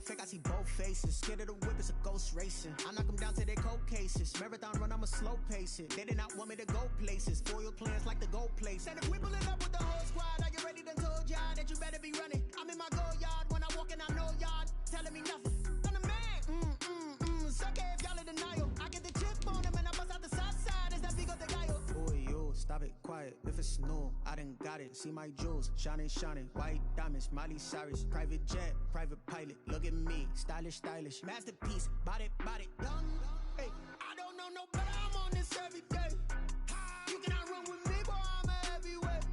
fake, I see both faces. Scared of the whip, it's a ghost racing. I knock them down to their cold cases. Marathon run, I'ma slow pace it. They did not want me to go places. Foil plans like the gold place. And if we pulling up with the whole squad, are you ready? Done told y'all that you better be running. I'm in my go yard. When I walk in, I know y'all telling me nothing. I'm the man. Suck it if y'all in denial. I get the chip on them and I bust out the south side. Is that big of the guy? Boy, yo, stop it, quiet. If it's new, I done got it. See my jewels, shining, white diamonds, Miley Cyrus, private jet, private pilot. Look at me, stylish, masterpiece, body, young. Hey, I don't know no better. I'm on this every day. You cannot run with me, boy. I'm a heavyweight.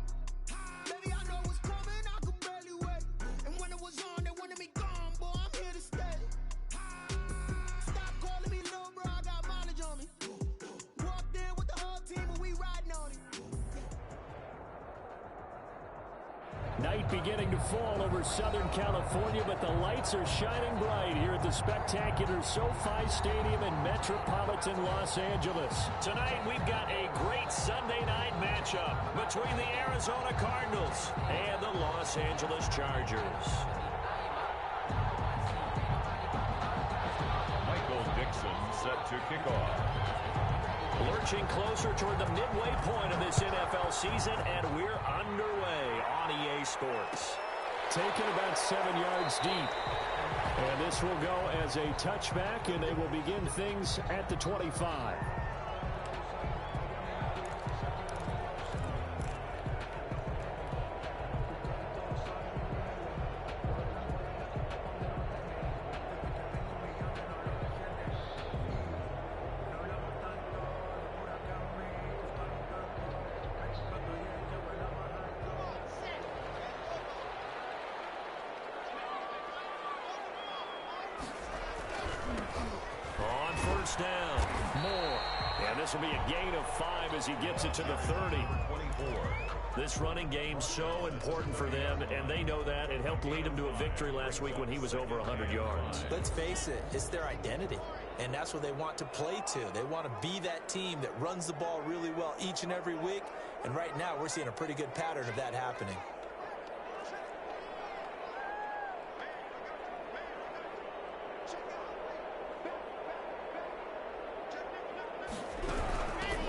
Baby, I know what's coming. I could barely wait. And when it was on, they wanted me gone, boy. I'm here to stay. Stop calling me little bro. I got mileage on me. Walked in with the whole team, and we riding on it. Night beginning to fall over Southern California, but the lights are shining bright here at the spectacular SoFi Stadium in metropolitan Los Angeles. Tonight, we've got a great Sunday night matchup between the Arizona Cardinals and the Los Angeles Chargers. Michael Dixon set to kick off. Lurching closer toward the midway point of this NFL season, and we're underway on EA Sports. Taken about 7 yards deep. And this will go as a touchback, and they will begin things at the 25. Down. More. And this will be a gain of 5 as he gets it to the 30. 24. This running game so important for them, and they know that. It helped lead him to a victory last week when he was over 100 yards. Let's face it, it's their identity, and that's what they want to play to. They want to be that team that runs the ball really well each and every week, and right now we're seeing a pretty good pattern of that happening.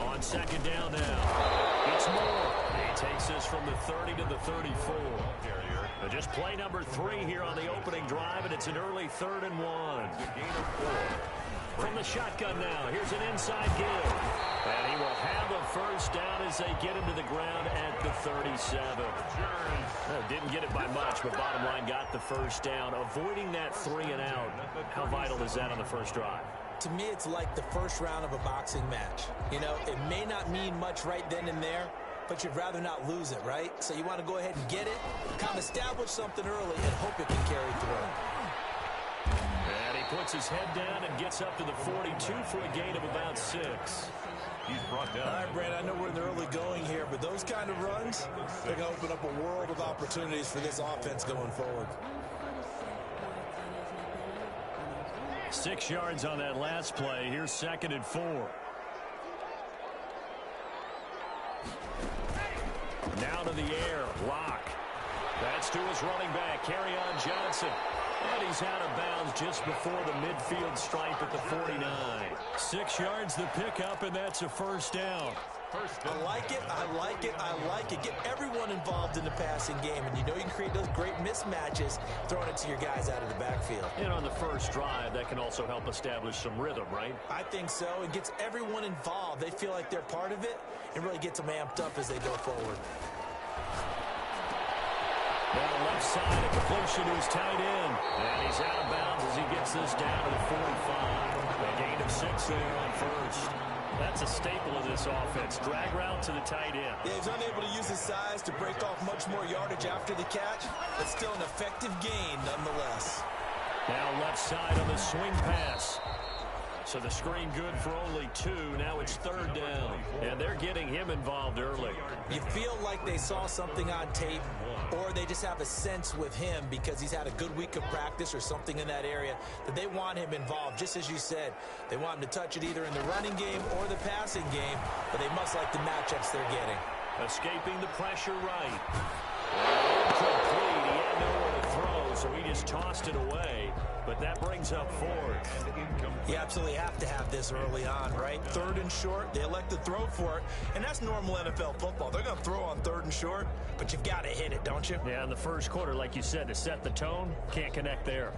On second down now, it's Moore. He takes this from the 30 to the 34. Just play number 3 here on the opening drive, and it's an early 3rd and 1. From the shotgun now, here's an inside give. And he will have a first down as they get him to the ground at the 37. Didn't get it by much, but bottom line got the first down. Avoiding that 3 and out. How vital is that on the first drive? To me, it's like the first round of a boxing match. You know, it may not mean much right then and there, but you'd rather not lose it, right? So you want to go ahead and get it, kind of establish something early, and hope it can carry through. And he puts his head down and gets up to the 42 for a gain of about 6. He's brought down. All right, Brad, I know we're in the early going here, but those kind of runs, they're going to open up a world of opportunities for this offense going forward. 6 yards on that last play. Here's 2nd and 4. Now to the air. Lock. That's to his running back, Kerryon Johnson. And he's out of bounds just before the midfield stripe at the 49. 6 yards the pickup, and that's a first down. I like it, I like it, I like it. Get everyone involved in the passing game, and you know you can create those great mismatches throwing it to your guys out of the backfield. And on the first drive, that can also help establish some rhythm, right? I think so. It gets everyone involved. They feel like they're part of it, and really gets them amped up as they go forward. Now left side, a completion to his tight end. And he's out of bounds as he gets this down to the 45. A gain of 6 there on first. That's a staple of this offense. Drag route to the tight end. Yeah, he's unable to use his size to break off much more yardage after the catch, but still an effective gain nonetheless. Now left side on the swing pass. So the screen good for only 2. Now it's 3rd down. And they're getting him involved early. You feel like they saw something on tape, or they just have a sense with him because he's had a good week of practice or something in that area that they want him involved. Just as you said, they want him to touch it either in the running game or the passing game, but they must like the matchups they're getting. Escaping the pressure right. Incomplete. He had nowhere to throw, so he just tossed it away. But but that brings up fourth. You absolutely have to have this early on, right? Third and short, they elect to throw for it, and that's normal NFL football. They're going to throw on third and short, but you've got to hit it, don't you? Yeah, in the first quarter, like you said, to set the tone, can't connect there.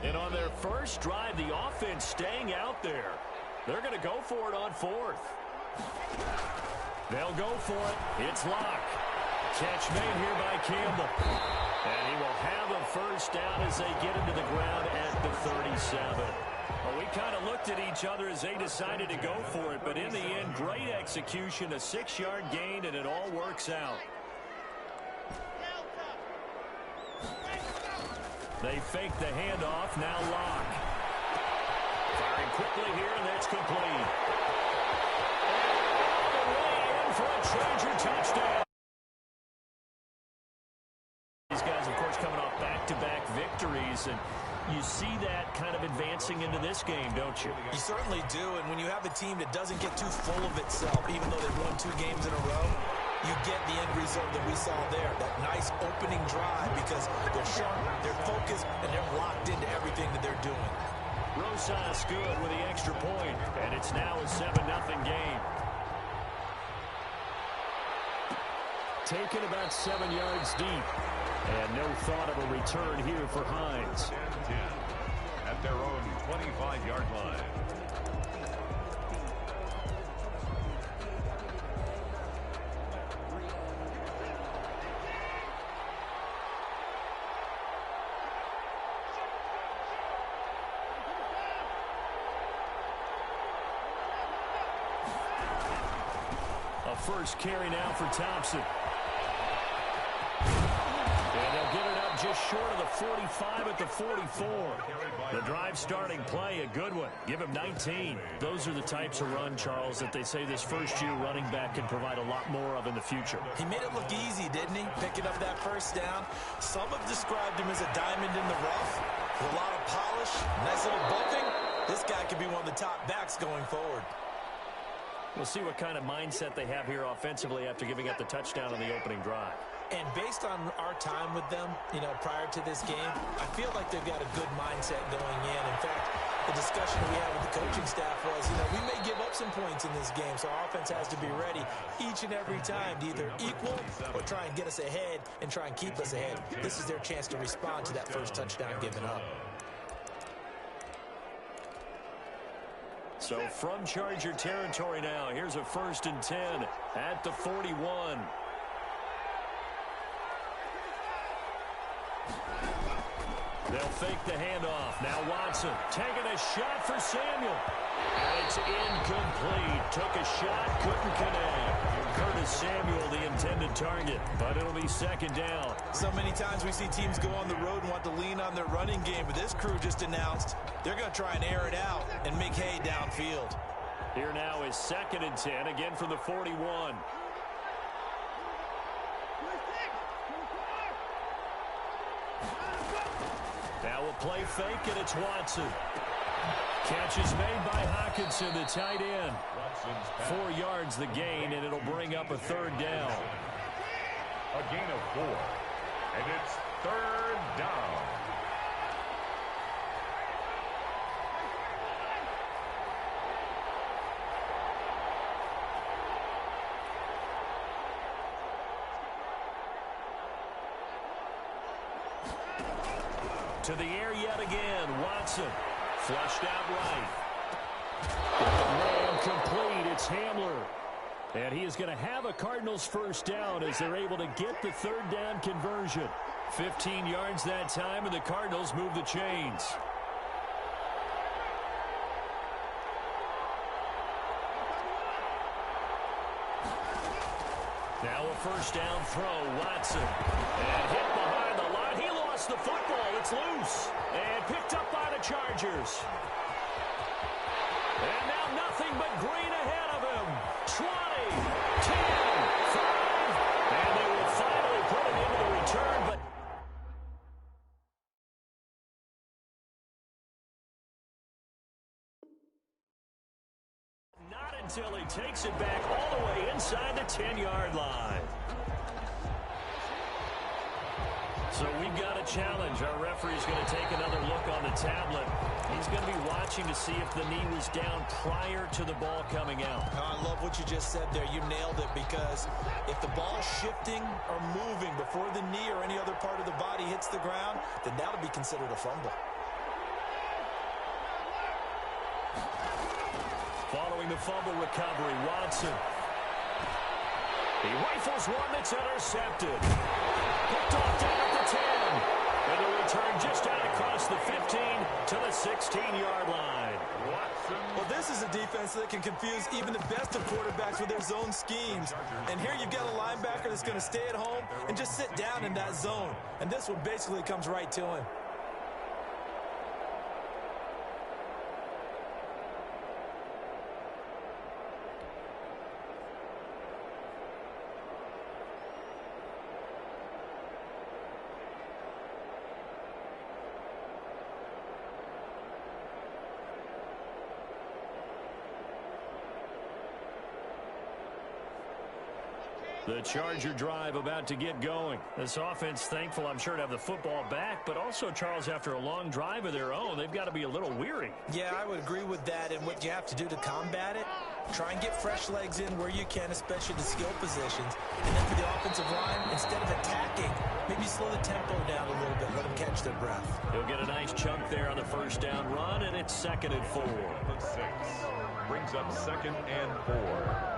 And on their first drive, the offense staying out there. They're going to go for it on fourth. They'll go for it. It's Locke. Catch made here by Campbell. And he will have a first down as they get into the ground at the 37. Well, we kind of looked at each other as they decided to go for it, but in the end, great execution, a 6-yard gain, and it all works out. They fake the handoff. Now Locke. Firing quickly here, and that's complete. And all the way in for a Charger touchdown. These guys, of course, coming off back-to-back victories, and you see that kind of advancing into this game, don't you? You certainly do, and when you have a team that doesn't get too full of itself, even though they've won 2 games in a row, you get the end result that we saw there, that nice opening drive, because they're sharp, they're focused, and they're locked into everything that they're doing. Rosas good with the extra point, and it's now a 7-0 game. Taken about 7 yards deep, and no thought of a return here for Hines. 10-10 at their own 25-yard line. First carry now for Thompson. And they'll get it up just short of the 45 at the 44. The drive starting play, a good one. Give him 19. Those are the types of run, Charles, that they say this first-year running back can provide a lot more of in the future. He made it look easy, didn't he? Picking up that first down. Some have described him as a diamond in the rough with a lot of polish, nice little bumping. This guy could be one of the top backs going forward. We'll see what kind of mindset they have here offensively after giving up the touchdown on the opening drive. And based on our time with them, prior to this game, I feel like they've got a good mindset going in. In fact, the discussion we had with the coaching staff was, we may give up some points in this game, so our offense has to be ready each and every time to either equal or try and get us ahead and try and keep us ahead. This is their chance to respond to that first touchdown given up. So from Charger territory now, here's a 1st and 10 at the 41. They'll fake the handoff. Now Watson taking a shot for Samuel. And it's incomplete. Took a shot, couldn't connect. Curtis Samuel, the intended target, but it'll be 2nd down. So many times we see teams go on the road and want to lean on their running game, but this crew just announced they're going to try and air it out and make hay downfield. Here now is 2nd and 10, again from the 41. Now we'll play fake, and it's Watson. Catch is made by Hawkinson, the tight end. 4 yards the gain, and it'll bring up a 3rd down. A gain of 4, and it's 3rd down. To the air yet again, Watson. Flushed out right. Man complete, it's Hamler. And he is going to have a Cardinals first down as they're able to get the 3rd down conversion. 15 yards that time, and the Cardinals move the chains. Now a first down throw, Watson. And hit behind the line. He lost the football. It's loose. And picked up by the Chargers. And now nothing but green ahead of him. 20, 10, 5. And they will finally put it into the return, but until he takes it back all the way inside the 10-yard line. So we've got a challenge. Our referee's going to take another look on the tablet. He's going to be watching to see if the knee was down prior to the ball coming out. I love what you just said there. You nailed it, because if the ball's shifting or moving before the knee or any other part of the body hits the ground, then that'll be considered a fumble. Following the fumble recovery, Watson. He rifles one that's intercepted. Picked off down at the 10. And the return just out across the 15 to the 16-yard line. Watson. Well, this is a defense that can confuse even the best of quarterbacks with their zone schemes. And here you've got a linebacker that's going to stay at home and just sit down in that zone. And this one basically comes right to him. The Charger drive about to get going. This offense thankful, I'm sure, to have the football back, but also, Charles, after a long drive of their own, they've got to be a little weary. Yeah, I would agree with that, and what you have to do to combat it, try and get fresh legs in where you can, especially the skill positions. And then for the offensive line, instead of attacking, maybe slow the tempo down a little bit, let them catch their breath. He'll get a nice chunk there on the first down run, and it's 2nd and 4. 6 brings up 2nd and 4.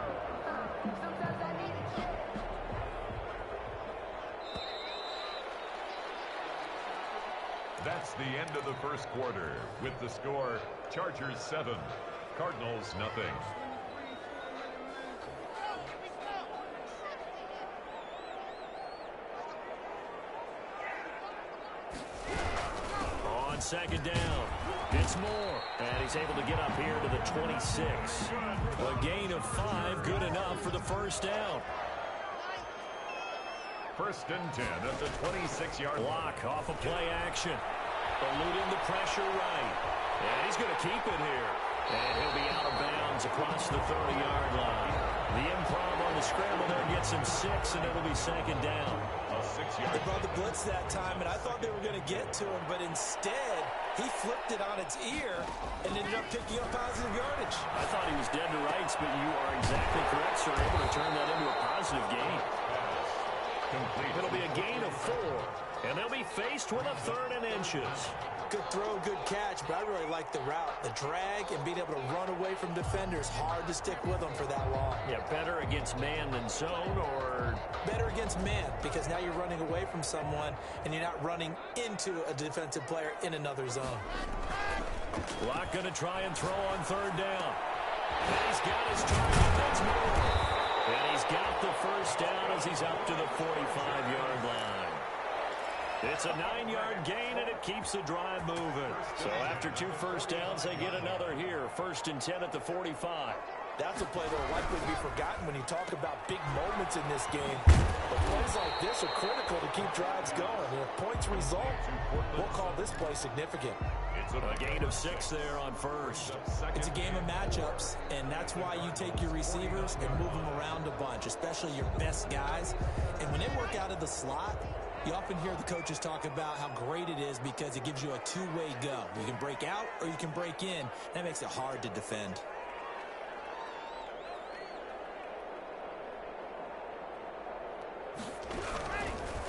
That's the end of the first quarter, with the score Chargers 7, Cardinals nothing. On 2nd down, it's Moore, and he's able to get up here to the 26. A gain of 5, good enough for the first down. 1st and 10 at the 26-yard line. Block off of play action. Eluding the pressure right. And he's going to keep it here. And he'll be out of bounds across the 30-yard line. The improv on the scramble there gets him 6, and it'll be 2nd down. A 6-yard. They brought the blitz that time, and I thought they were going to get to him, but instead, he flipped it on its ear and ended up picking up positive yardage. I thought he was dead to rights, but you are exactly correct, sir. Able to turn that into a positive gain. Complete. It'll be a gain of 4, and they'll be faced with a 3rd and inches. Good throw, good catch, but I really like the route. The drag and being able to run away from defenders, hard to stick with them for that long. Yeah, better against man than zone, or? Better against man, because now you're running away from someone and you're not running into a defensive player in another zone. Locke going to try and throw on 3rd down. And he's got his target. That's more. And he's got the first down as he's up to the 45-yard line. It's a 9-yard gain, and it keeps the drive moving. So after 2 first downs, they get another here. 1st and 10 at the 45. That's a play that will likely be forgotten when you talk about big moments in this game. But plays like this are critical to keep drives going. And if points result, we'll call this play significant. It's a gain of 6 there on 1st. It's a game of matchups, and that's why you take your receivers and move them around a bunch, especially your best guys. And when they work out of the slot, you often hear the coaches talk about how great it is because it gives you a two-way go. You can break out or you can break in. That makes it hard to defend.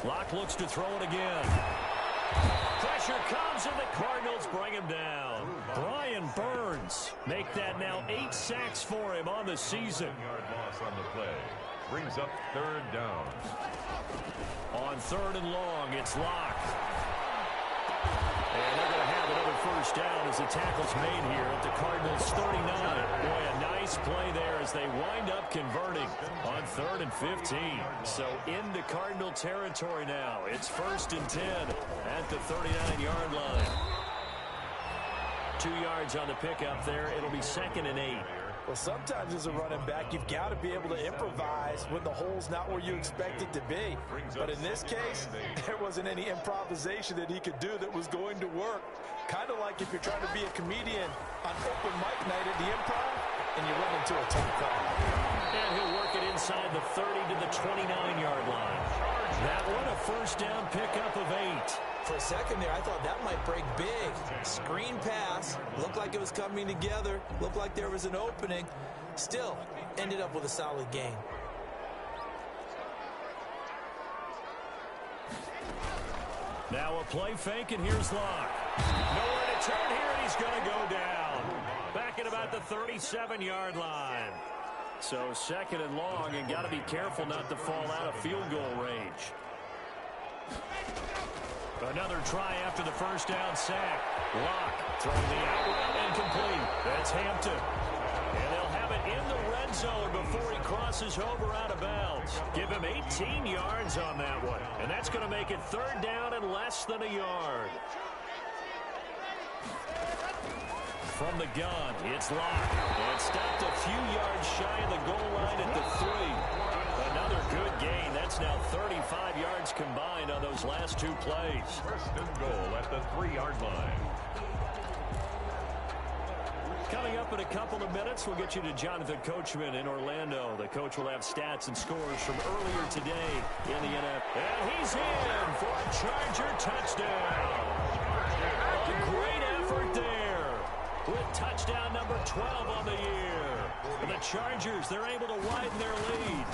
Locke looks to throw it again. Pressure comes, and the Cardinals bring him down. Brian Burns make that now 8 sacks for him on the season. 7-yard loss on the play. Brings up 3rd down. On 3rd and long, it's Locke. And they're going to have another first down as the tackle's made here at the Cardinals 39. Boy, a nice play there as they wind up converting on 3rd and 15. So into Cardinal territory now. It's 1st and 10 at the 39-yard line. 2 yards on the pickup there. It'll be 2nd and 8. Well, sometimes as a running back, you've got to be able to improvise when the hole's not where you expect it to be. But in this case, there wasn't any improvisation that he could do that was going to work. Kind of like if you're trying to be a comedian on open mic night at the Improv and you run into a tough call. And he'll work it inside the 30 to the 29-yard line. That one a first down pickup of 8. For a second there, I thought that might break big. Screen pass. Looked like it was coming together. Looked like there was an opening. Still, ended up with a solid gain. Now a play fake, and here's Locke. Nowhere to turn here, and he's going to go down. Back at about the 37-yard line. So second and long, and got to be careful not to fall out of field goal range. Another try after the first down sack. Locke throwing the out route incomplete. That's Hampton. And they'll have it in the red zone before he crosses over out of bounds. Give him 18 yards on that one. And that's going to make it third down and less than a yard. From the gun, it's Locke. And stopped a few yards shy of the goal line at the 3. Another good gain. That's now 35 yards combined on those last 2 plays. First and goal at the 3-yard line. Coming up in a couple of minutes, we'll get you to Jonathan Coachman in Orlando. The coach will have stats and scores from earlier today in the NFL. And he's in for a Charger touchdown. A great effort there with touchdown number 12 on the year. And the Chargers, they're able to widen their lead.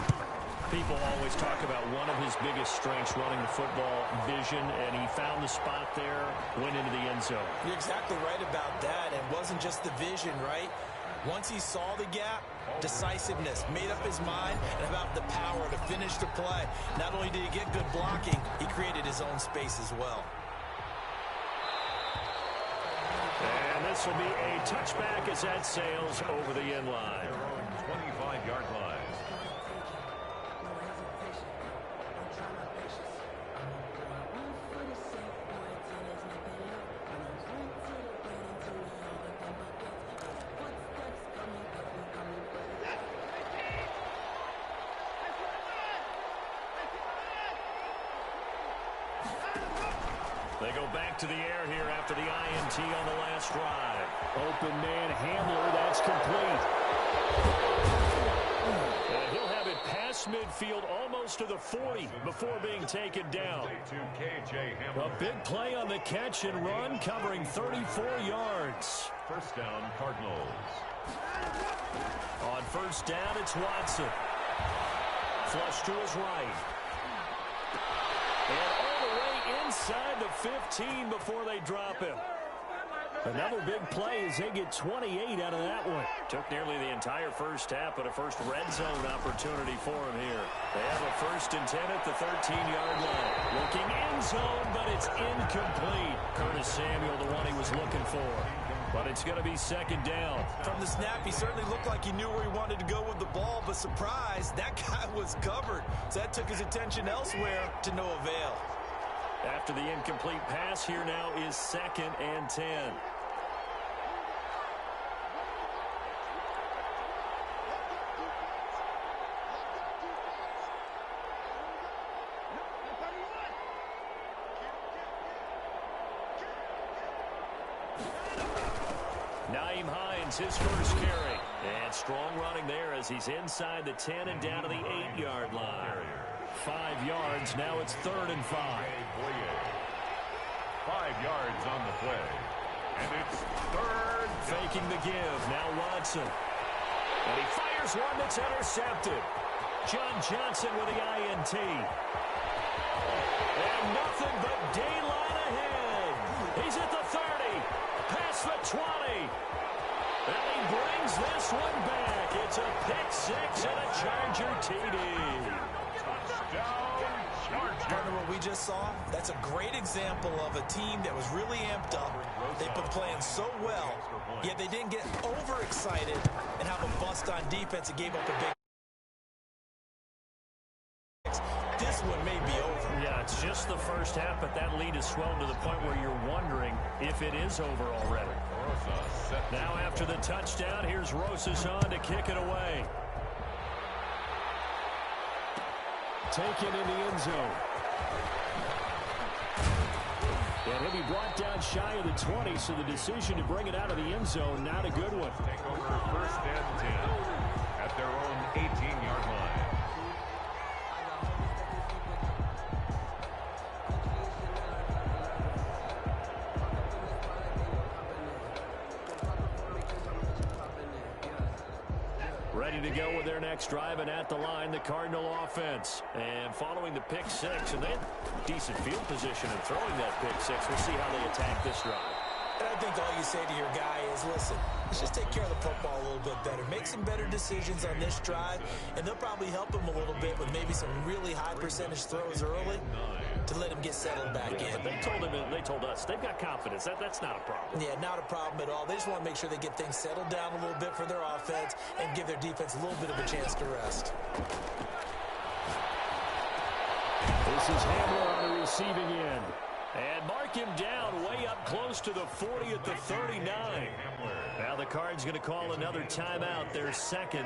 People always talk about one of his biggest strengths, running the football, vision, and he found the spot there, went into the end zone. You're exactly right about that. It wasn't just the vision, right? Once he saw the gap, decisiveness, made up his mind, and about the power to finish the play. Not only did he get good blocking, he created his own space as well. And this will be a touchback as that sails over the end line. 25-yard line. They go back to the air here after the INT on the last drive. Open man handler, that's complete. And he'll have it past midfield almost to the 40 before being taken down. A big play on the catch and run, covering 34 yards. First down, Cardinals. On first down, it's Watson. Flush to his right. And all the way inside the 15 before they drop him. Another big play as they get 28 out of that one. Took nearly the entire first half, but a first red zone opportunity for him here. They have a first and 10 at the 13-yard line. Looking end zone, but it's incomplete. Curtis Samuel, the one he was looking for. But it's going to be second down. From the snap, he certainly looked like he knew where he wanted to go with the ball, but surprise, that guy was covered. So that took his attention elsewhere to no avail. After the incomplete pass, here now is second and 10. Nyheim Hines, his first carry. And strong running there as he's inside the 10 and down to the 8-yard line. 5 yards, now it's third and 5. 5 yards on the play. And it's third. Faking the give, now Watson. And he fires one that's intercepted. John Johnson with the INT. And nothing but daylight ahead. He's at the 30. Past the 20. And he brings this one back. It's a pick six and a Charger TD. Partner, what we just saw, that's a great example of a team that was really amped up. They've been playing so well, yet they didn't get overexcited and have a bust on defense and gave up a big. This one may be over. Yeah, it's just the first half, but that lead has swelled to the point where you're wondering if it is over already. Now after the touchdown, here's Rosas on to kick it away. Taken in the end zone. And he'll be brought down shy of the 20, so the decision to bring it out of the end zone, not a good one. Take over 1st and 10 at their own 18-yard line. Ready to go with their next drive, and at the line, the Cardinal offense. And following the pick six, and they had decent field position in throwing that pick six. We'll see how they attack this drive. And I think all you say to your guy is, listen, let's just take care of the football a little bit better. Make some better decisions on this drive, and they'll probably help him a little bit with maybe some really high percentage throws early to let him get settled back in. They told us they've got confidence. That's not a problem. Yeah, not a problem at all. They just want to make sure they get things settled down a little bit for their offense and give their defense a little bit of a chance to rest. This is Hamler on the receiving end. And mark him down way up close to the 40 at the 39. Now the Cards going to call another timeout, their second,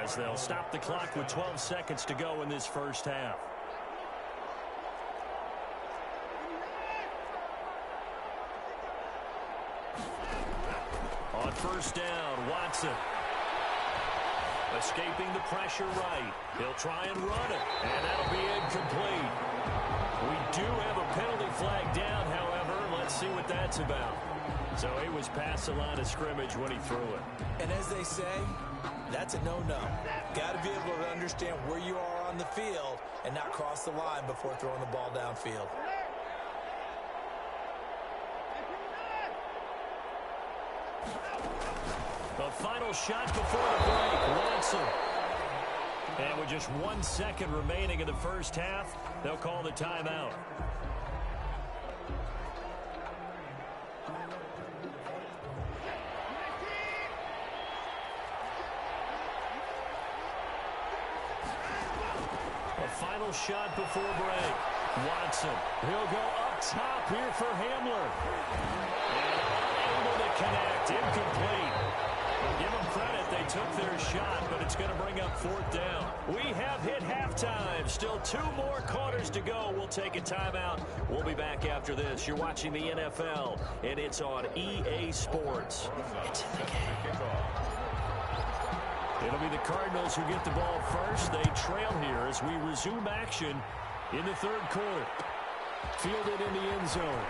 as they'll stop the clock with 12 seconds to go in this first half. On first down, Watson. Escaping the pressure right. He'll try and run it, and that'll be incomplete. We do have a penalty flag down, however. Let's see what that's about. So he was past the line of scrimmage when he threw it. And as they say, that's a no-no. Got to be able to understand where you are on the field and not cross the line before throwing the ball downfield. The final shot before the break, Watson. And with just 1 second remaining in the first half, they'll call the timeout. A final shot before break. Watson, he'll go up top here for Hamler. And unable to connect, incomplete. Give them credit, they took their shot, but it's going to bring up 4th down. We have hit halftime. Still 2 more quarters to go. We'll take a timeout. We'll be back after this. You're watching the NFL, and it's on EA Sports. It's in the game. It'll be the Cardinals who get the ball first. They trail here as we resume action in the 3rd quarter. Fielded in the end zone.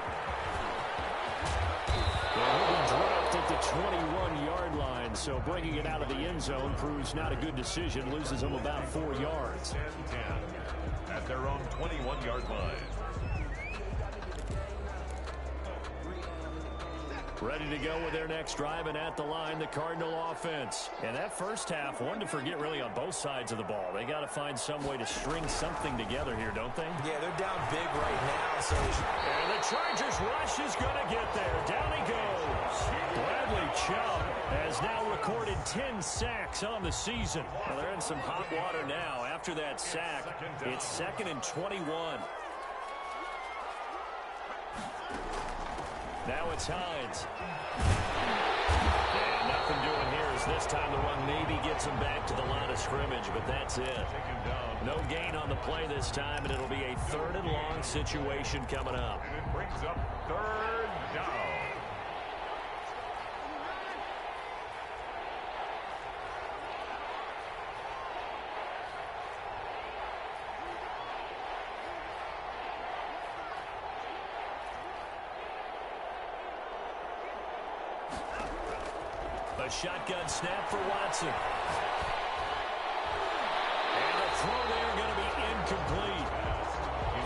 And he'll be dropped at the 21-yard line, so bringing it out of the end zone proves not a good decision. Loses them about 4 yards. 10-10 at their own 21-yard line. Ready to go with their next drive, and at the line, the Cardinal offense. And that first half, one to forget really on both sides of the ball. They got to find some way to string something together here, don't they? Yeah, they're down big right now. And the Chargers rush is going to get there. Down he goes. Bradley Chubb has now recorded 10 sacks on the season. Well, they're in some hot water now. After that sack, it's 2nd and 21. Now it's Hines. And nothing doing here as this time the run maybe gets him back to the line of scrimmage, but that's it. No gain on the play this time, and it'll be a 3rd and long situation coming up. And it brings up 3rd down. A shotgun snap for Watson. And a throw there going to be incomplete.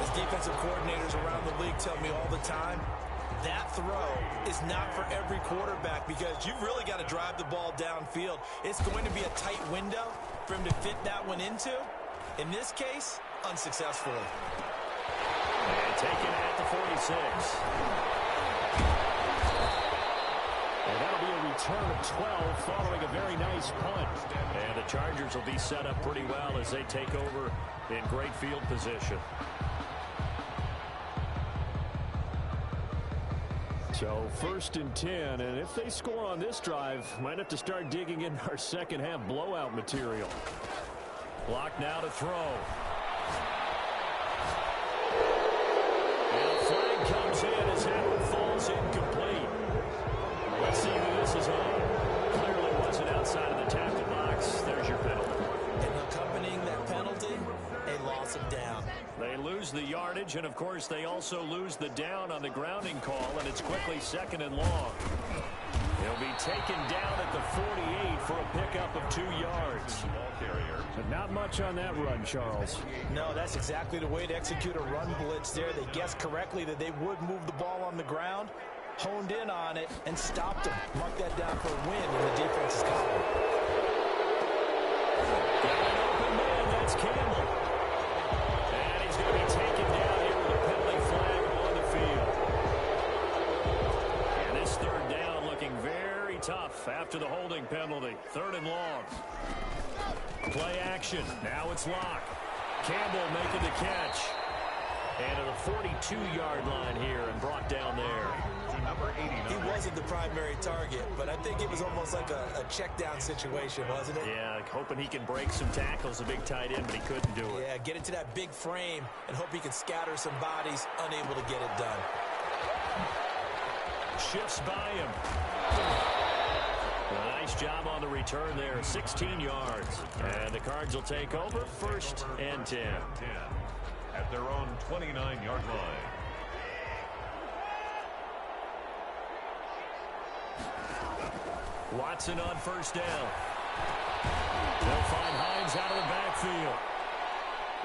As defensive coordinators around the league tell me all the time, that throw is not for every quarterback because you've really got to drive the ball downfield. It's going to be a tight window for him to fit that one into. In this case, unsuccessfully. And taken at the 46. And that'll be a return of 12 following a very nice punt. And the Chargers will be set up pretty well as they take over in great field position. So 1st and 10, and if they score on this drive, might have to start digging in our second half blowout material. Block now to throw. And a flag comes in as tackle falls incomplete. Let's see who this is on. Clearly wasn't outside of the tackle box. There's your penalty. And accompanying that penalty, a loss of down. They lose the yardage, and, of course, they also lose the down on the grounding call, and it's quickly 2nd and long. He'll be taken down at the 48 for a pickup of 2 yards. But not much on that run, Charles. No, that's exactly the way to execute a run blitz there. They guessed correctly that they would move the ball on the ground, honed in on it, and stopped them. Mark that down for a win in the defense's column. Got an open man, that's Campbell. And he's going to be taken down here with a penalty flag on the field. And this 3rd down looking very tough after the holding penalty. 3rd and long. Play action. Now it's Locke. Campbell making the catch. And to the 42-yard line here and brought down there. He wasn't the primary target, but I think it was almost like a check-down situation, wasn't it? Yeah, hoping he can break some tackles, a big tight end, but he couldn't do it. Yeah, get into that big frame and hope he can scatter some bodies, unable to get it done. Shifts by him. A nice job on the return there, 16 yards. And the Cards will take over 1st and 10. At their own 29-yard line. Watson on 1st down. They'll find Hines out of the backfield.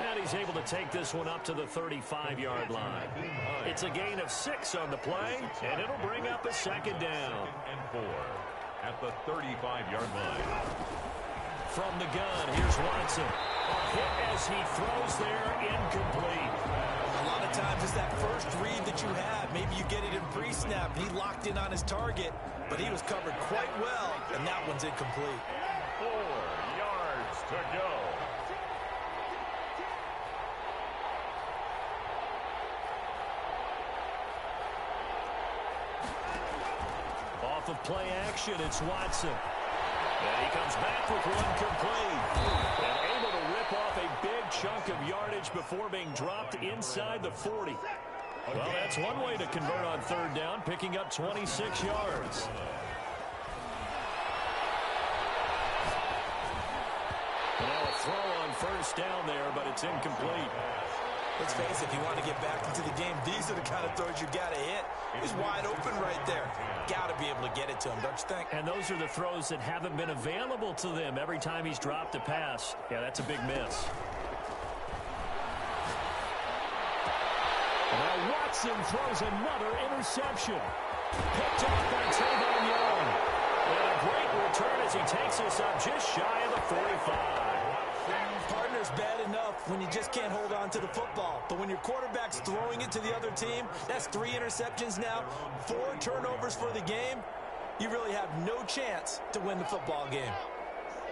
And he's able to take this one up to the 35-yard line. It's a gain of 6 on the play, and it'll bring up a 2nd down. And 4 at the 35-yard line. From the gun, here's Watson. A hit as he throws there, incomplete. A lot of times it's that first read that you have. Maybe you get it in pre-snap. He locked in on his target, but he was covered quite well, and that one's incomplete. 4 yards to go. Off of play action, it's Watson. And he comes back with one complete. And able to rip off a big chunk of yardage before being dropped inside the 40. Well, that's one way to convert on 3rd down, picking up 26 yards. Now a throw on 1st down there, but it's incomplete. Let's face it, if you want to get back into the game, these are the kind of throws you got to hit. He's wide open right there. Got to be able to get it to him, don't you think? And those are the throws that haven't been available to them every time he's dropped a pass. Yeah, that's a big miss. Now Watson throws another interception. Picked off by Trayvon Young. And a great return as he takes us up just shy of the 45. Partner's bad enough when you just can't hold on to the football. But when your quarterback's throwing it to the other team, that's 3 interceptions now, 4 turnovers for the game. You really have no chance to win the football game.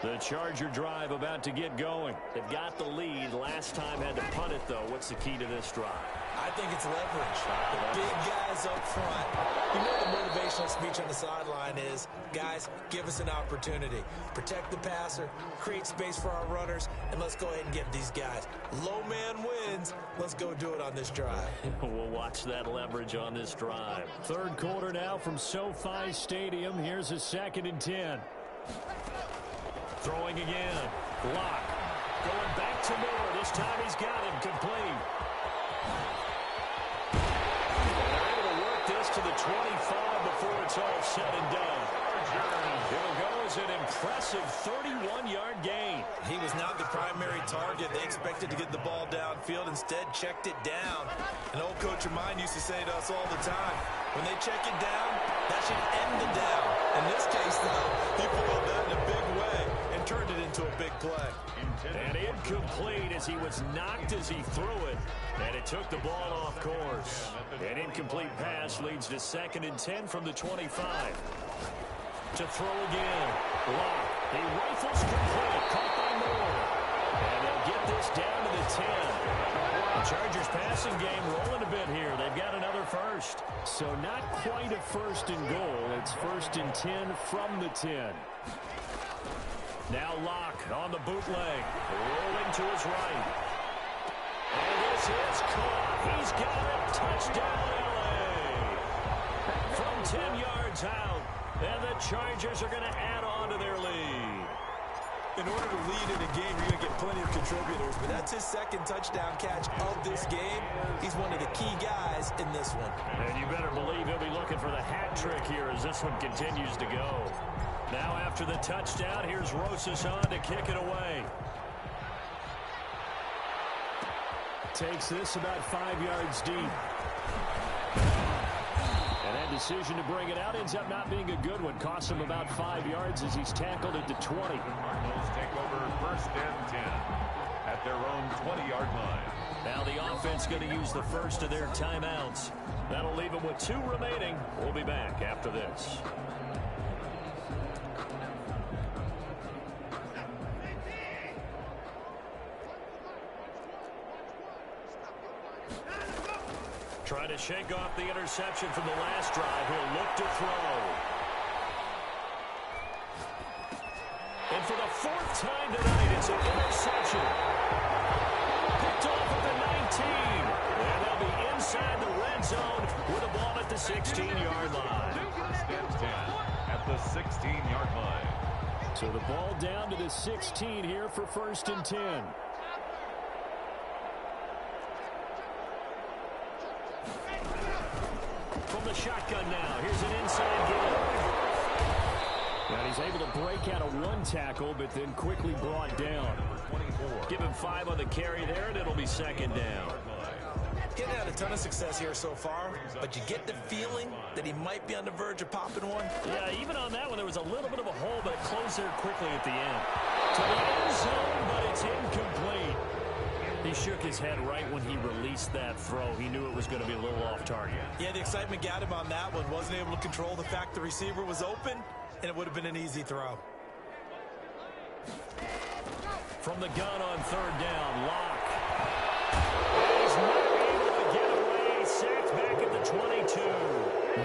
The Charger drive about to get going. They've got the lead. Last time had to punt it, though. What's the key to this drive? I think it's leverage. The big guys up front. You know the motivational speech on the sideline is, guys, give us an opportunity. Protect the passer, create space for our runners, and let's go ahead and get these guys. Low man wins. Let's go do it on this drive. We'll watch that leverage on this drive. 3rd quarter now from SoFi Stadium. Here's a 2nd and 10. Throwing again. Locke. Going back to Moore. This time he's got him complete. They're able to work this to the 25 before it's all said and done. It'll go as an impressive 31-yard gain. He was not the primary target. They expected to get the ball downfield. Instead, checked it down. An old coach of mine used to say to us all the time, when they check it down, that should end the down. In this case, though, he followed that in a big way and turned it into a big play. And incomplete as he was knocked as he threw it. And it took the ball off course. An incomplete pass leads to 2nd and 10 from the 25. To throw again. Locke. He rifles complete. Caught by Moore. And they'll get this down to the 10. The Chargers passing game rolling a bit here. They've got another first. So not quite a 1st and goal. It's 1st and 10 from the 10. Now Locke on the bootleg. Rolling to his right. And this is caught. He's got it. Touchdown, LA. 10 yards out. And the Chargers are going to add on to their lead. In order to lead in a game, you're going to get plenty of contributors, but that's his second touchdown catch of this game. He's one of the key guys in this one. And you better believe he'll be looking for the hat trick here as this one continues to go. Now after the touchdown, here's Rosas on to kick it away. Takes this about 5 yards deep. And that decision to bring it out ends up not being a good one. Costs him about 5 yards as he's tackled at the 20. Cardinals take over 1st and 10 at their own 20-yard line. Now the offense going to use the first of their timeouts. That'll leave them with 2 remaining. We'll be back after this. Trying to shake off the interception from the last drive. He'll look to throw. And for the 4th time tonight, it's an interception. Picked off at the 19. And they'll be inside the red zone with the ball at the 16-yard line. 1st and 10 at the 16-yard line. So the ball down to the 16 here for 1st and 10. From the shotgun now. Here's an inside give. And he's able to break out of 1 tackle, but then quickly brought down. Give him 5 on the carry there, and it'll be 2nd down. Getting had a ton of success here so far, but you get the feeling that he might be on the verge of popping one. Yeah, even on that one, there was a little bit of a hole, but it closed there quickly at the end. To the end zone, but it's incomplete. He shook his head right when he released that throw. He knew it was going to be a little off target. Yeah, the excitement got him on that one. Wasn't able to control the fact the receiver was open, and it would have been an easy throw. From the gun on 3rd down, Locke. He's not able to get away. Sacked back at the 22.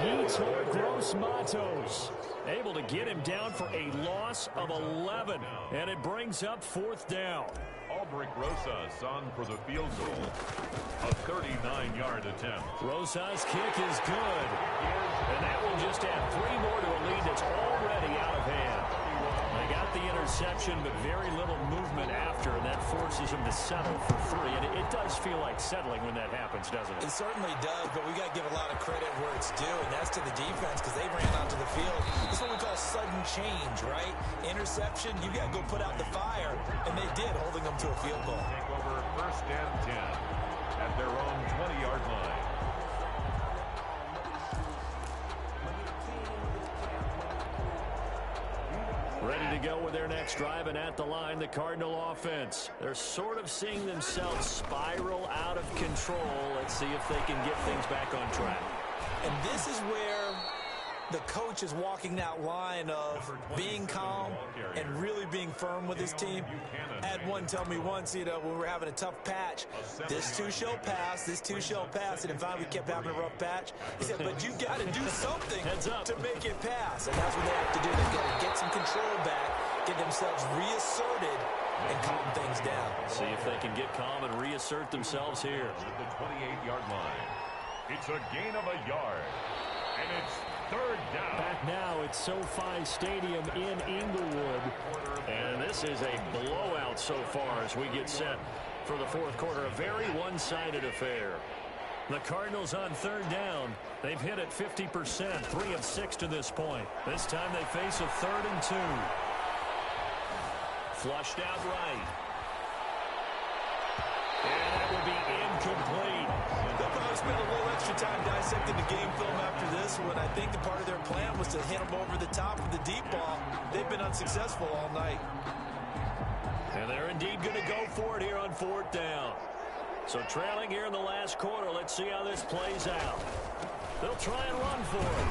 Yetur Gross-Matos able to get him down for a loss of 11. And it brings up 4th down. Aldrich Rosas on for the field goal. A 39-yard attempt. Rosas' kick is good. And that will just add 3 more to a lead that's already out of hand. They got the interception, but very little movement after, and that forces him to settle for 3. And it does feel like settling when that happens, doesn't it? It certainly does, but we got to give a lot of credit where it's due, and that's to the defense because they ran onto the field. This is what we call sudden change, right? Interception, you got to go put out the fire, and they did, holding them to a field goal. Take over 1st and 10 at their own 20-yard line. Ready to go with their next drive, and at the line, the Cardinal offense. They're sort of seeing themselves spiral out of control. Let's see if they can get things back on track. And this is where the coach is walking that line of being calm and really being firm with his team. Had one tell me once, when we were having a tough patch, this too shall pass, this too shall pass. And in fact, we kept having a rough patch. He said, but you got to do something to make it pass. And that's what they have to do. They've got to get some control back, get themselves reasserted, and calm things down. See if they can get calm and reassert themselves here. At the 28-yard line. It's a gain of a yard. And it's 3rd down. Back now at SoFi Stadium in Inglewood. And this is a blowout so far as we get set for the 4th quarter. A very one-sided affair. The Cardinals on 3rd down. They've hit it 50%, 3 of 6 to this point. This time they face a 3rd and 2. Flushed out right. And that will be incomplete. They'll probably spend a little extra time dissecting the game film after this one. I think the part of their plan was to hit them over the top with the deep ball. They've been unsuccessful all night. And they're indeed going to go for it here on 4th down. So trailing here in the last quarter, let's see how this plays out. They'll try and run for it.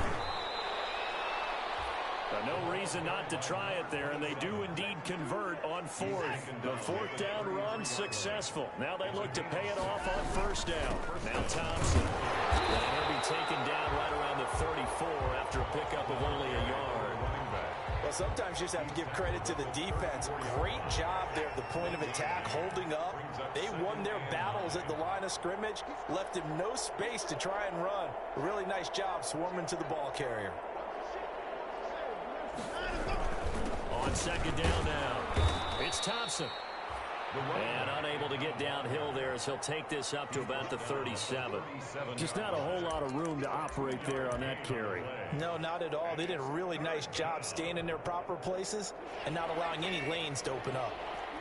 But no reason not to try it there, and they do indeed convert on 4th. The 4th down run successful. Now they look to pay it off on 1st down. Now Thompson. And he'll be taken down right around the 34 after a pickup of only a yard. Well, sometimes you just have to give credit to the defense. Great job there at the point of attack, holding up, They won their battles at the line of scrimmage, left him no space to try and run. A really nice job swarming to the ball carrier. On second down now, it's Thompson. And unable to get downhill there as he'll take this up to about the 37. Just not a whole lot of room to operate there on that carry. No, not at all. They did a really nice job staying in their proper places and not allowing any lanes to open up.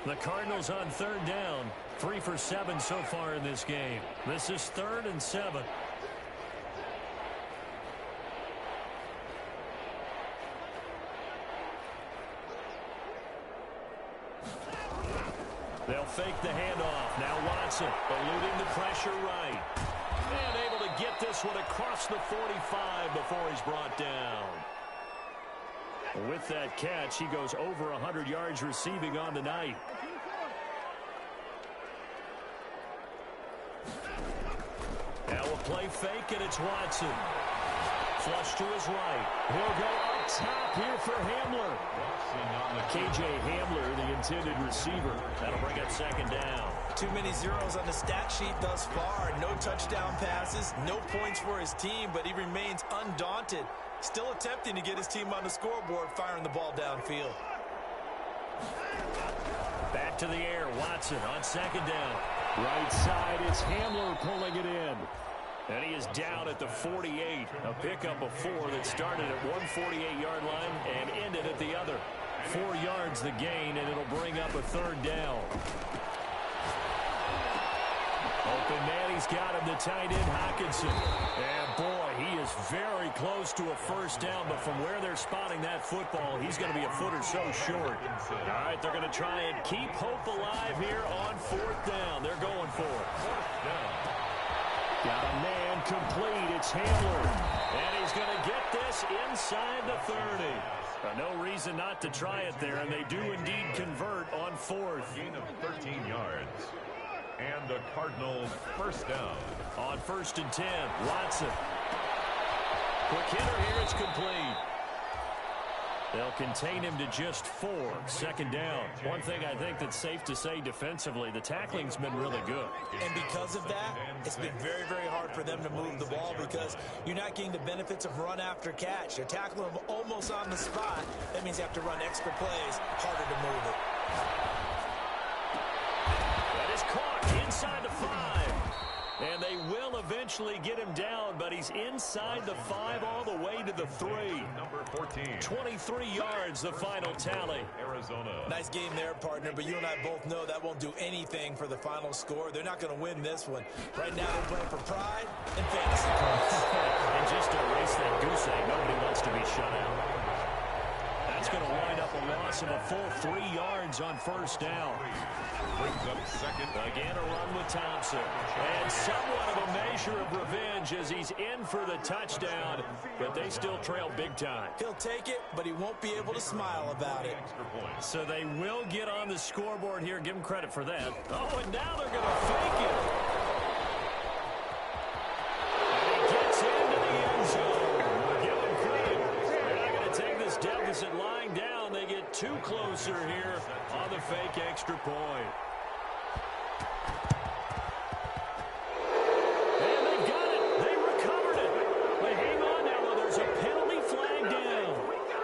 The Cardinals on third down, 3 for 7 so far in this game. This is 3rd and 7. They'll fake the handoff. Now Watson eluding the pressure right. And able to get this one across the 45 before he's brought down. With that catch, he goes over 100 yards receiving on the night. Now a play fake, and it's Watson. Flush to his right. He'll go up top here for Hamler. KJ Hamler, the intended receiver. That'll bring up second down. Too many zeros on the stat sheet thus far. No touchdown passes, no points for his team, but he remains undaunted. Still attempting to get his team on the scoreboard, firing the ball downfield. Back to the air, Watson on second down. Right side, it's Hamler pulling it in. And he is down at the 48. A pickup of 4 that started at 148-yard line and ended at the other. 4 yards the gain, and it'll bring up a third down. Open man, he's got him, the tight end, Hockenson. And boy, he is very close to a first down, but from where they're spotting that football, he's going to be a foot or so short. All right, they're going to try and keep hope alive here on 4th down. They're going for it. Got a man complete. It's Hamler. And he's going to get this inside the 30. No reason not to try it there, and they do indeed convert on 4th. Gain of 13 yards. And the Cardinals first down. On 1st and 10, Watson. Quick hitter here, it's complete. They'll contain him to just 4. Second down. One thing I think that's safe to say defensively, the tackling's been really good. And because of that, it's been very, very hard for them to move the ball because you're not getting the benefits of run after catch. They're tackling them almost on the spot. That means you have to run extra plays, harder to move it. That is caught inside the 5. And they will eventually get him down, but he's inside the 5 all the way to the 3. Number 14. 23 yards, the final tally. Arizona. Nice game there, partner, but you and I both know that won't do anything for the final score. They're not going to win this one. Right now they're playing for pride and fantasy points. And just to erase that goose egg, nobody wants to be shut out. That's going to wind up a loss of a full 3 yards on first down. Brings up second. Again, a run with Thompson. And somewhat of a measure of revenge as he's in for the touchdown, but they still trail big time. He'll take it, but he won't be able to smile about it. So they will get on the scoreboard here. Give them credit for that. Oh, and now they're going to fake it. And he gets into the end zone. Give him credit. They're not going to take this deficit lying down. They get too closer here on the fake extra point. And they've got it. They recovered it. But hang on now, though. There's a penalty flag down.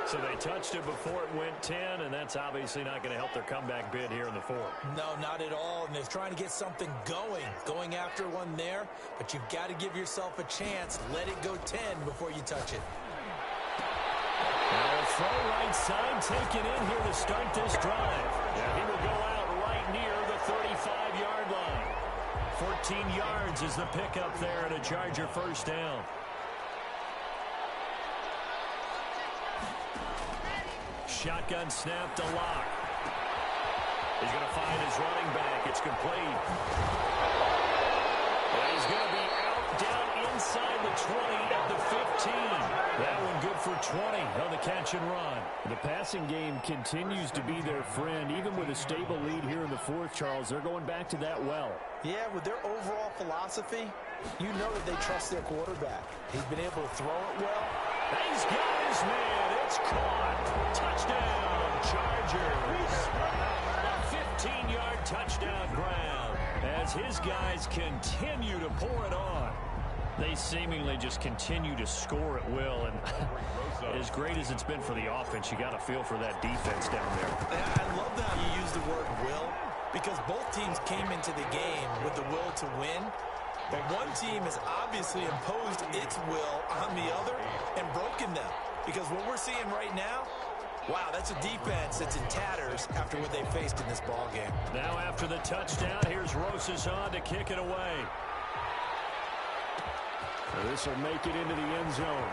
So they touched it before it went 10, and that's obviously not going to help their comeback bid here in the 4th. No, not at all. And they're trying to get something going after one there. But you've got to give yourself a chance. Let it go 10 before you touch it. Now a throw right side taken in here to start this drive. And he will go out right near the 35-yard line. 14 yards is the pickup there, and a Charger first down. Shotgun snap to Locke. He's going to find his running back. It's complete. And he's going to be out down inside the 20 at the 15. That one good for 20 on the catch and run. The passing game continues to be their friend. Even with a stable lead here in the 4th, Charles, they're going back to that well. Yeah, with their overall philosophy, you know that they trust their quarterback. He's been able to throw it well. He's got his man. It's caught. Touchdown, Chargers. A 15-yard touchdown ground. guys continue to pour it on. They seemingly just continue to score at will, and as great as it's been for the offense, you got to feel for that defense down there. Yeah, I love how you use the word will, because both teams came into the game with the will to win, but one team has obviously imposed its will on the other and broken them, because what we're seeing right now, wow, that's a defense that's in tatters after what they faced in this ball game. Now after the touchdown, here's Rosas on to kick it away. This will make it into the end zone.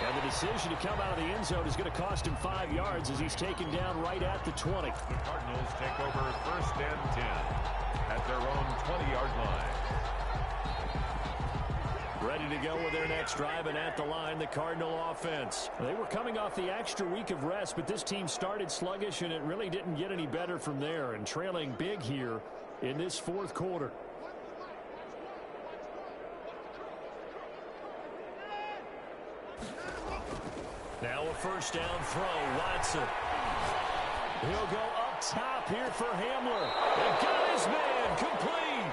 And the decision to come out of the end zone is going to cost him 5 yards as he's taken down right at the 20. The Cardinals take over 1st and 10 at their own 20-yard line. Ready to go with their next drive, and at the line, the Cardinal offense. They were coming off the extra week of rest, but this team started sluggish, and it really didn't get any better from there, and trailing big here in this 4th quarter. Now a first down throw, Watson. He'll go up top here for Hamler. And got his man complete.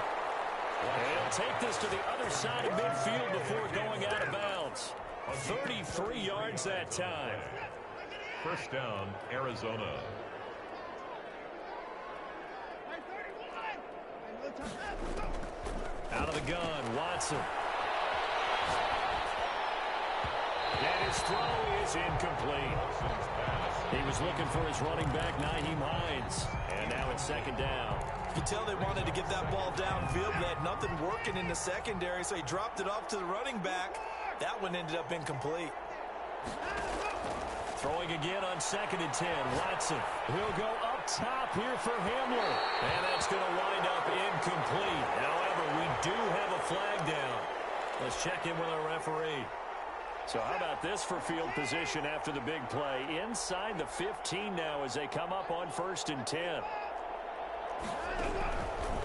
He'll take this to the other side of midfield before going out of bounds. 33 yards that time. First down, Arizona. Out of the gun, Watson. And his throw is incomplete. He was looking for his running back, Nyheim Hines. And now it's 2nd down. You can tell they wanted to get that ball downfield. They had nothing working in the secondary, so he dropped it off to the running back. That one ended up incomplete. Throwing again on 2nd and 10, Watson. He'll go up top here for Hamler. And that's going to wind up incomplete. However, we do have a flag down. Let's check in with our referee. So how about this for field position after the big play? Inside the 15 now as they come up on 1st and 10.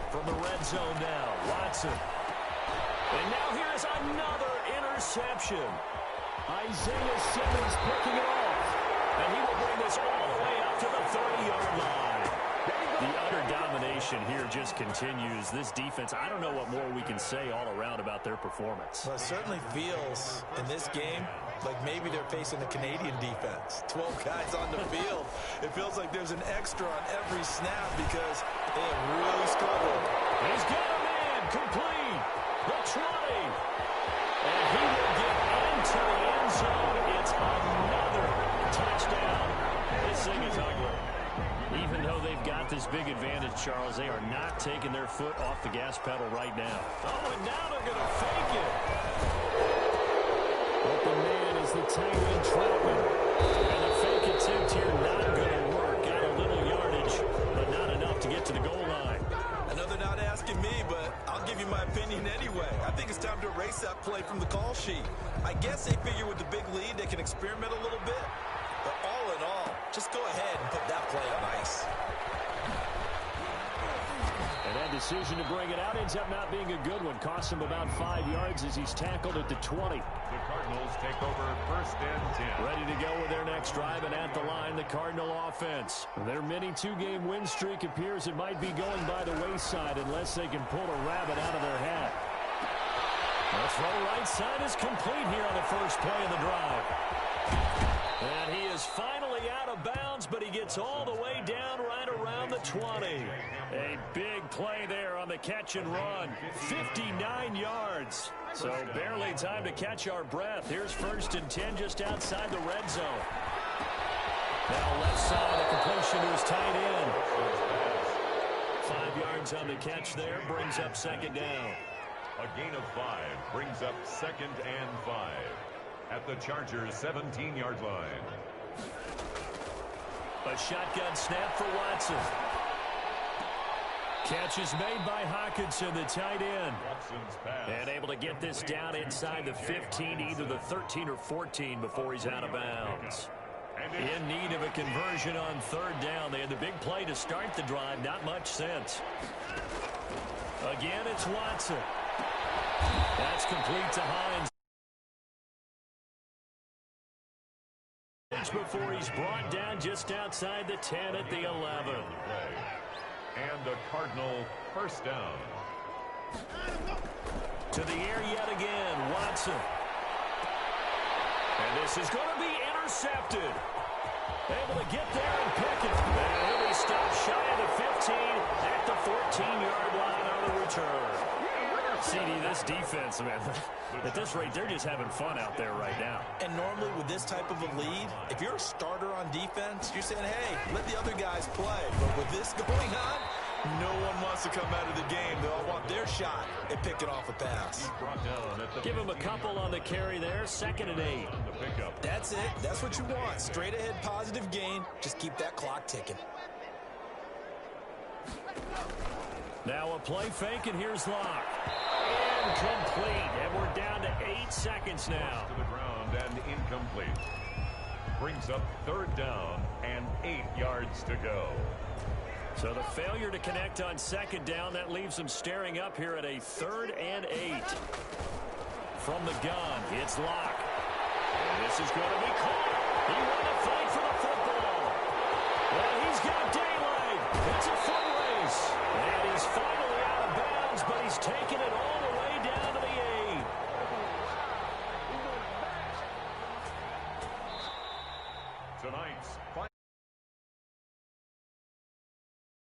From the red zone now, Watson. And now here's another interception. Isaiah Simmons picking it off. And he will bring this all the way up to the 30-yard line. The utter domination here just continues. This defense, I don't know what more we can say all around about their performance. Well, it certainly feels in this game like maybe they're facing a Canadian defense. 12 guys on the field. It feels like there's an extra on every snap because they have really struggled. He's got a man complete. The 20. And he will get into the end zone. It's another touchdown. This thing is ugly. Even though they've got this big advantage, Charles, they are not taking their foot off the gas pedal right now. Oh, and now they're going to fake it. Open man is the tight end Troutman. And the fake attempt here not going to work. Got a little yardage, but not enough to get to the goal line. I know they're not asking me, but I'll give you my opinion anyway. I think it's time to erase that play from the call sheet. I guess they figure with the big lead they can experiment a little bit. But all in all, just go ahead and put that play on ice. And that decision to bring it out ends up not being a good one. Costs him about 5 yards as he's tackled at the 20. The Cardinals take over 1st and 10. Ready to go with their next drive, and at the line, the Cardinal offense. Their mini 2-game win streak appears it might be going by the wayside unless they can pull a rabbit out of their hat. The throw right side is complete here on the first play of the drive. And he is finally out of bounds, but he gets all the way down right around the 20. A big play there on the catch and run. 59 yards. So barely time to catch our breath. Here's 1st and 10 just outside the red zone. Now left side, a completion to his tight end. 5 yards on the catch there, brings up 2nd down. A gain of 5 brings up 2nd and 5 at the Chargers' 17-yard line. A shotgun snap for Watson. Catch is made by Hawkinson, the tight end. And able to get this down inside the 15, either the 13 or 14 before he's out of bounds. In need of a conversion on 3rd down. They had the big play to start the drive. Not much sense. Again, it's Watson. That's complete to Hines. Before he's brought down just outside the 10 at the 11. And a Cardinal first down. To the air yet again, Watson. And this is going to be intercepted. Able to get there and pick it. And he'll be stopped shy of the 15 at the 14-yard line on the return. CD, this defense, man, at this rate, they're just having fun out there right now. And normally with this type of a lead, if you're a starter on defense, you're saying, hey, let the other guys play. But with this going on, no one wants to come out of the game. They all want their shot at picking off a pass. Give him a couple on the carry there. 2nd and 8. That's it. That's what you want. Straight ahead positive gain. Just keep that clock ticking. Now a play fake, and here's Locke. Incomplete. And we're down to 8 seconds now. To the ground and incomplete. Brings up 3rd down and 8 yards to go. So the failure to connect on 2nd down, that leaves them staring up here at a 3rd and 8. From the gun, it's Locke. And this is going to be caught. He won the fight for the football. Well, he's got daylight. It's a foot race. And he's finally out of bounds, but he's taken it all the way down to the 8. Tonight's